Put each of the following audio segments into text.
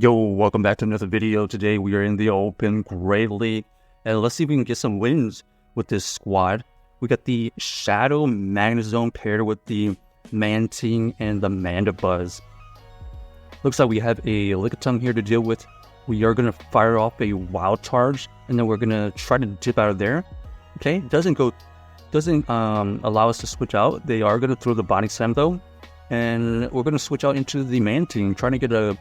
Yo, welcome back to another video. Today we are in the open greatly, and let's see if we can get some wins with this squad. We got the Shadow Magnezone paired with the Mantine and the Mandibuzz. Looks like we have a Lickitung here to deal with. We are going to fire off a Wild Charge, and then we're going to try to dip out of there. Okay, doesn't allow us to switch out. They are going to throw the Body Slam though, and we're going to switch out into the Mantine, trying to get a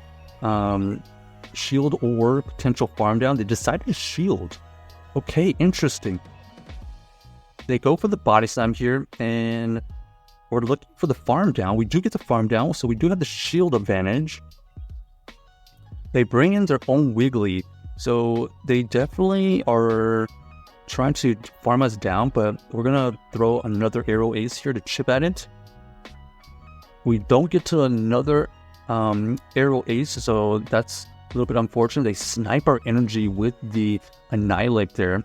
shield or potential farm down. They decided to shield. Okay, interesting. They go for the Body Slam here, and we're looking for the farm down. We do get the farm down, so we do have the shield advantage. They bring in their own Wiggly, so they definitely are trying to farm us down, but we're gonna throw another Arrow Ace here to chip at it. We don't get to another Arrow Ace, so that's a little bit unfortunate. They snipe our energy with the Annihilate there,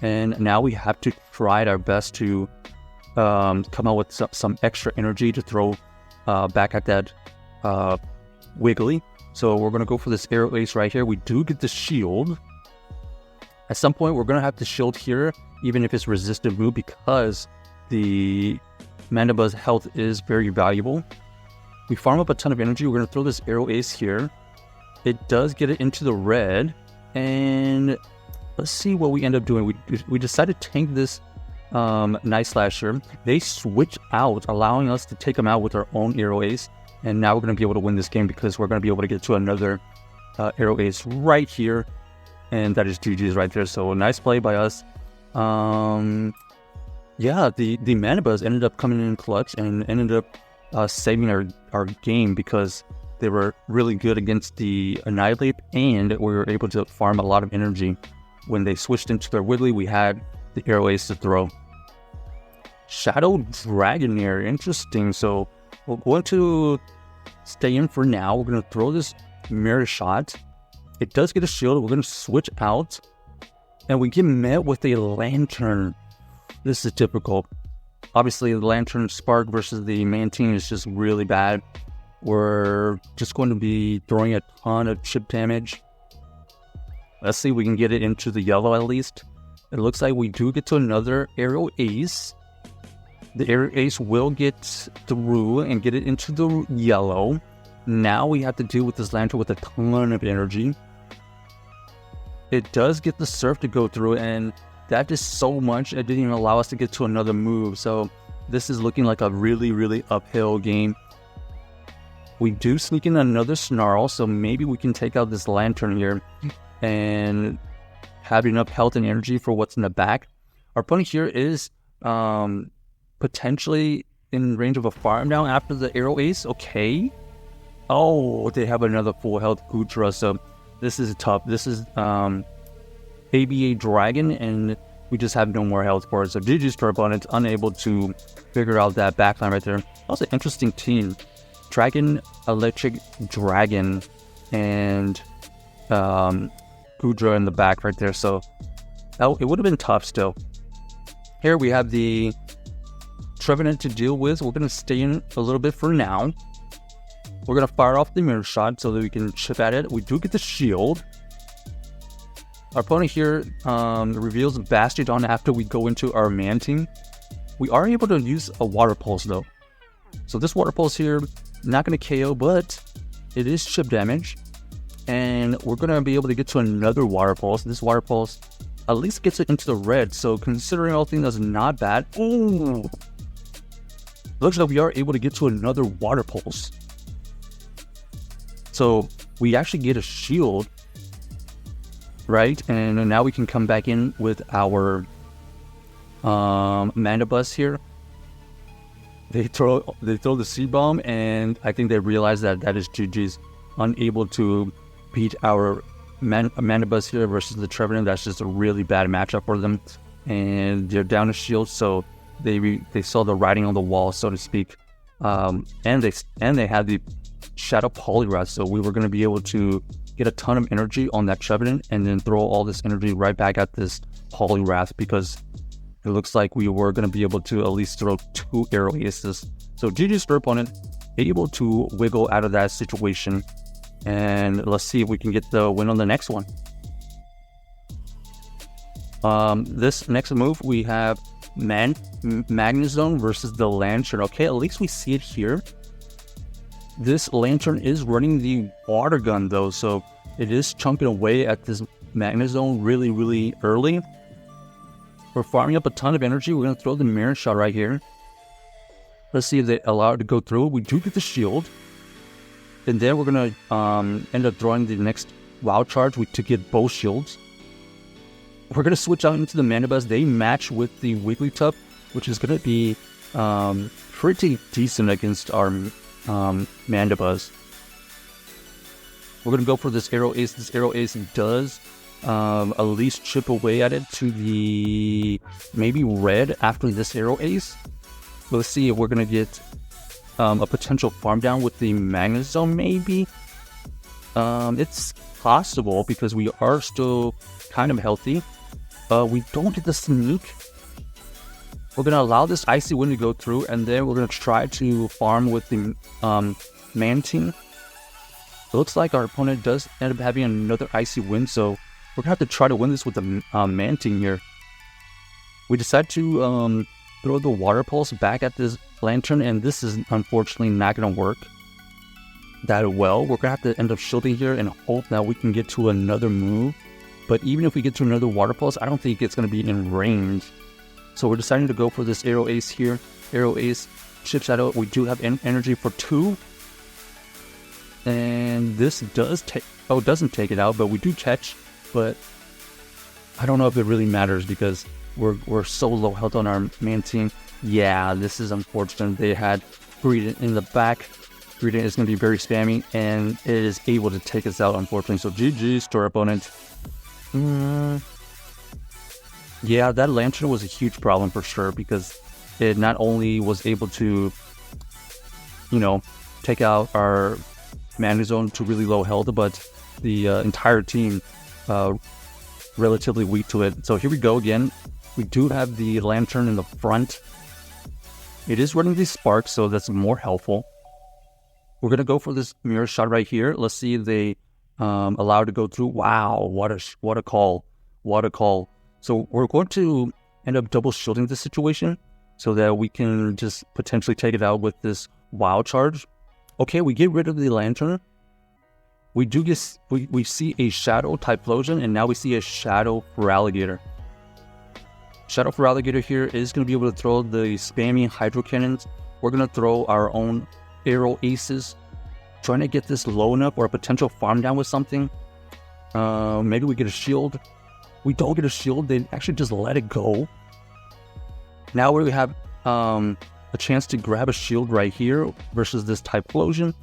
and now we have to try our best to come out with some extra energy to throw back at that Wiggly. So we're going to go for this Arrow Ace right here. We do get the shield. At some point, we're going to have to shield here, even if it's resistant move, because the Mandibuzz health is very valuable. We farm up a ton of energy. We're going to throw this Arrow Ace here. It does get it into the red. And let's see what we end up doing. We decided to tank this Night Slasher. They switch out, allowing us to take them out with our own Arrow Ace. And now we're going to be able to win this game because we're going to be able to get to another Arrow Ace right here. And that is GG's right there. So a nice play by us. Yeah, the Mandibuzz ended up coming in clutch and ended up saving our game because they were really good against the Annihilate, and we were able to farm a lot of energy. When they switched into their Wiggly, we had the Arrow Ace to throw. Shadow Dragonair, interesting. So we're going to stay in for now. We're going to throw this Mirror Shot. It does get a shield. We're going to switch out, and we get met with a Lantern. This is difficult. Obviously, the Lantern Spark versus the Mantine is just really bad. We're just going to be throwing a ton of chip damage. Let's see if we can get it into the yellow at least. It looks like we do get to another Arrow Ace. The Arrow Ace will get through and get it into the yellow. Now we have to deal with this Lantern with a ton of energy. It does get the Surf to go through, and that is so much, it didn't even allow us to get to another move. So this is looking like a really, really uphill game. We do sneak in another Snarl, so maybe we can take out this Lantern here and have enough health and energy for what's in the back. Our opponent here is potentially in range of a farm down after the Arrow Ace. Okay. Oh, they have another full health Goodra, so this is tough. This is ABA Dragon, and we just have no more health for it. So GG's to our opponent, unable to figure out that backline right there. That was an interesting team. Dragon, Electric Dragon, and Goodra in the back right there. So it would have been tough still. Here we have the Trevenant to deal with. We're going to stay in a little bit for now. We're going to fire off the Mirror Shot so that we can chip at it. We do get the shield. Our opponent here reveals Bastiodon after we go into our Mantine. We are able to use a Water Pulse though. So this Water Pulse here, not going to KO, but it is chip damage. And we're going to be able to get to another Water Pulse. This Water Pulse at least gets it into the red. So considering all things, that's not bad. Ooh. Looks like we are able to get to another Water Pulse. So we actually get a shield, right? And now we can come back in with our Mandibuzz here. They throw the C-Bomb, and I think they realize that that is GG's. Unable to beat our Mandibuzz here versus the Trevenant. That's just a really bad matchup for them, and they're down a shield, so they saw the writing on the wall, so to speak. And they had the Shadow Poliwrath, so we were going to be able to get a ton of energy on that Trevenant and then throw all this energy right back at this Poliwrath, because it looks like we were going to be able to at least throw 2 Arrow Aces. So GG's for opponent, able to wiggle out of that situation. And let's see if we can get the win on the next one. This next move, we have Magnezone versus the Lantern. Okay, at least we see it here. This Lantern is running the water gun though, so it is chunking away at this Magnezone really early. We're farming up a ton of energy. We're going to throw the Mirror Shot right here. Let's see if they allow it to go through. We do get the shield. And then we're going to end up throwing the next Wow Charge to get both shields. We're going to switch out into the Mandibuzz. They match with the Wigglytuff, which is going to be pretty decent against our Mandibuzz. We're going to go for this Arrow Ace. This Arrow Ace does at least chip away at it to the maybe red after this Arrow Ace. Let's see if we're going to get a potential farm down with the Magnezone maybe. It's possible because we are still kind of healthy. We don't get the sneak. We're going to allow this Icy Wind to go through, and then we're going to try to farm with the Mantine. It looks like our opponent does end up having another Icy Wind, so we're going to have to try to win this with the Mantine here. We decide to throw the Water Pulse back at this Lantern, and this is unfortunately not going to work that well. We're going to have to end up shielding here and hope that we can get to another move. But even if we get to another Water Pulse, I don't think it's going to be in range. So we're deciding to go for this Arrow Ace here. Arrow Ace chips out. We do have energy for 2. And this does take... Oh, it doesn't take it out, but we do catch. But I don't know if it really matters because we're so low health on our Mantine. Yeah, this is unfortunate. They had Greedent in the back. Greedent is going to be very spammy, and it is able to take us out, unfortunately. So GG's to our opponent. Yeah, that Lantern was a huge problem for sure because it not only was able to, you know, take out our Magnezone to really low health, but the entire team relatively weak to it. So here we go again. We do have the Lantern in the front. It is running these sparks, so that's more helpful. We're going to go for this Mirror Shot right here. Let's see if they allow it to go through. Wow, what a call. What a call. So we're going to end up double shielding this situation so that we can just potentially take it out with this Wow Charge. Okay, we get rid of the Lantern. We do get, we see a Shadow Typhlosion, and now we see a Shadow Feraligatr. Shadow Feraligatr here is going to be able to throw the spammy Hydro Cannons. We're going to throw our own Arrow Aces, trying to get this low enough or a potential farm down with something. Maybe we get a shield. We don't get a shield. They actually just let it go. Now we have a chance to grab a shield right here versus this Typhlosion.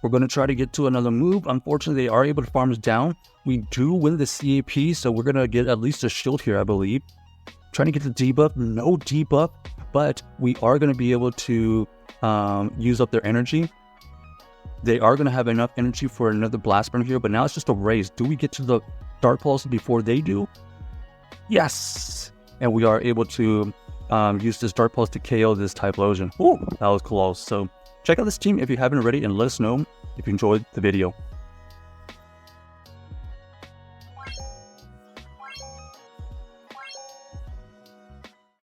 We're going to try to get to another move. Unfortunately, they are able to farm us down. We do win the CAP, so we're going to get at least a shield here, I believe. Trying to get the debuff. No debuff, but we are going to be able to use up their energy. They are going to have enough energy for another Blast Burn here, but now it's just a race. Do we get to the Dark Pulse before they do? Yes! And we are able to use this Dark Pulse to KO this Typhlosion. Ooh, that was close. So check out this team if you haven't already, and let us know if you enjoyed the video.